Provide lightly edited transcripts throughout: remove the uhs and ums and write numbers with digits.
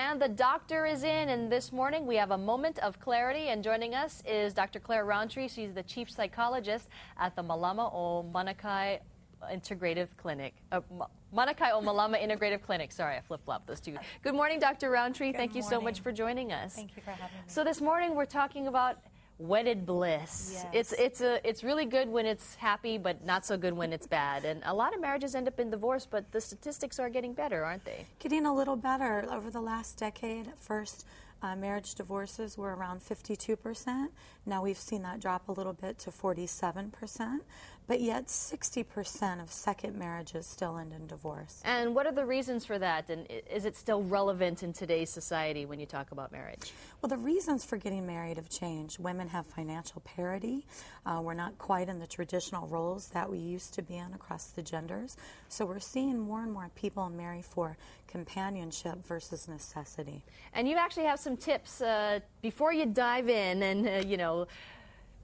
And the doctor is in, and this morning we have a moment of clarity, and joining us is Dr. Claire Rountree. She's the chief psychologist at the Malama o Manakai Integrative Clinic. Manakai o Malama Integrative Clinic. Sorry, I flip-flopped those two. Good morning, Dr. Rountree. Thank you so much for joining us. Thank you for having me. So this morning we're talking about wedded bliss. Yes. It's really good when it's happy, but not so good when it's bad. And a lot of marriages end up in divorce, but the statistics are getting better, aren't they? Getting a little better. Over the last decade, at first, marriage divorces were around 52%. Now we've seen that drop a little bit to 47%, but yet 60% of second marriages still end in divorce. And what are the reasons for that? And is it still relevant in today's society when you talk about marriage? Well, the reasons for getting married have changed. Women have financial parity. We're not quite in the traditional roles that we used to be in across the genders. So we're seeing more and more people marry for companionship versus necessity. And you actually have some tips before you dive in and,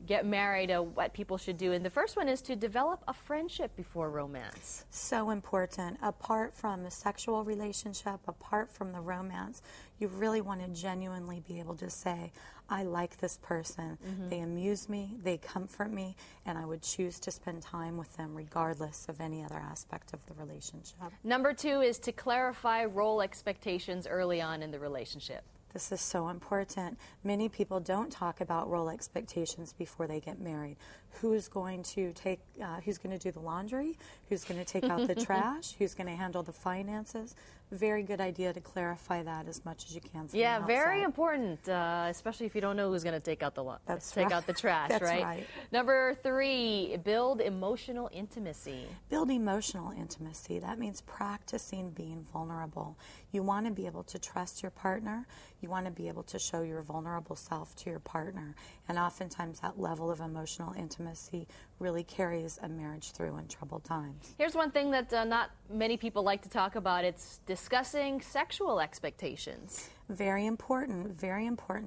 get married, what people should do. And the first one is to develop a friendship before romance. So important. Apart from the sexual relationship, apart from the romance, you really want to genuinely be able to say, I like this person. They amuse me, they comfort me, and I would choose to spend time with them regardless of any other aspect of the relationship. Number two is to clarify role expectations early on in the relationship. This is so important. Many people don't talk about role expectations before they get married. Who's going to do the laundry? Who's going to take out the trash? Who's going to handle the finances? Very good idea to clarify that as much as you can. Yeah, very important, especially if you don't know who's going to take out the out the trash, That's right? right. Number three, build emotional intimacy. Build emotional intimacy. That means practicing being vulnerable. You want to be able to trust your partner. You want to be able to show your vulnerable self to your partner. And oftentimes that level of emotional intimacy really carries a marriage through in troubled times. Here's one thing that not many people like to talk about. It's discussing sexual expectations. Very important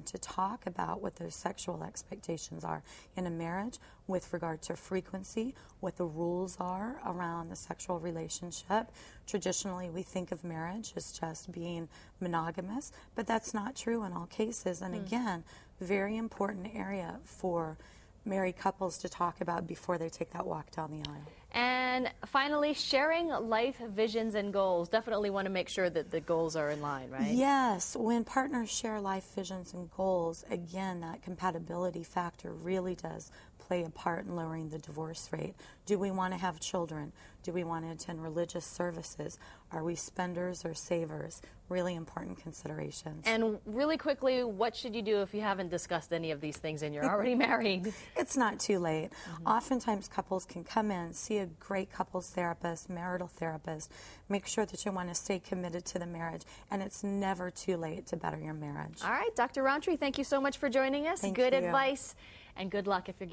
to talk about what those sexual expectations are in a marriage with regard to frequency, what the rules are around the sexual relationship. Traditionally, we think of marriage as just being monogamous, but that's not true in all cases. And again, very important area for married couples to talk about before they take that walk down the aisle. And finally, sharing life visions and goals. Definitely want to make sure that the goals are in line, right? Yes. When partners share life visions and goals, again, that compatibility factor really does play a part in lowering the divorce rate. Do we want to have children? Do we want to attend religious services? Are we spenders or savers? Really important considerations. And really quickly, what should you do if you haven't discussed any of these things and you're already married? It's not too late. Oftentimes couples can come in, see a great couples therapist, marital therapist, make sure that you want to stay committed to the marriage, and it's never too late to better your marriage. All right, Dr. Rountree, thank you so much for joining us. Thank Good you. advice and good luck if you're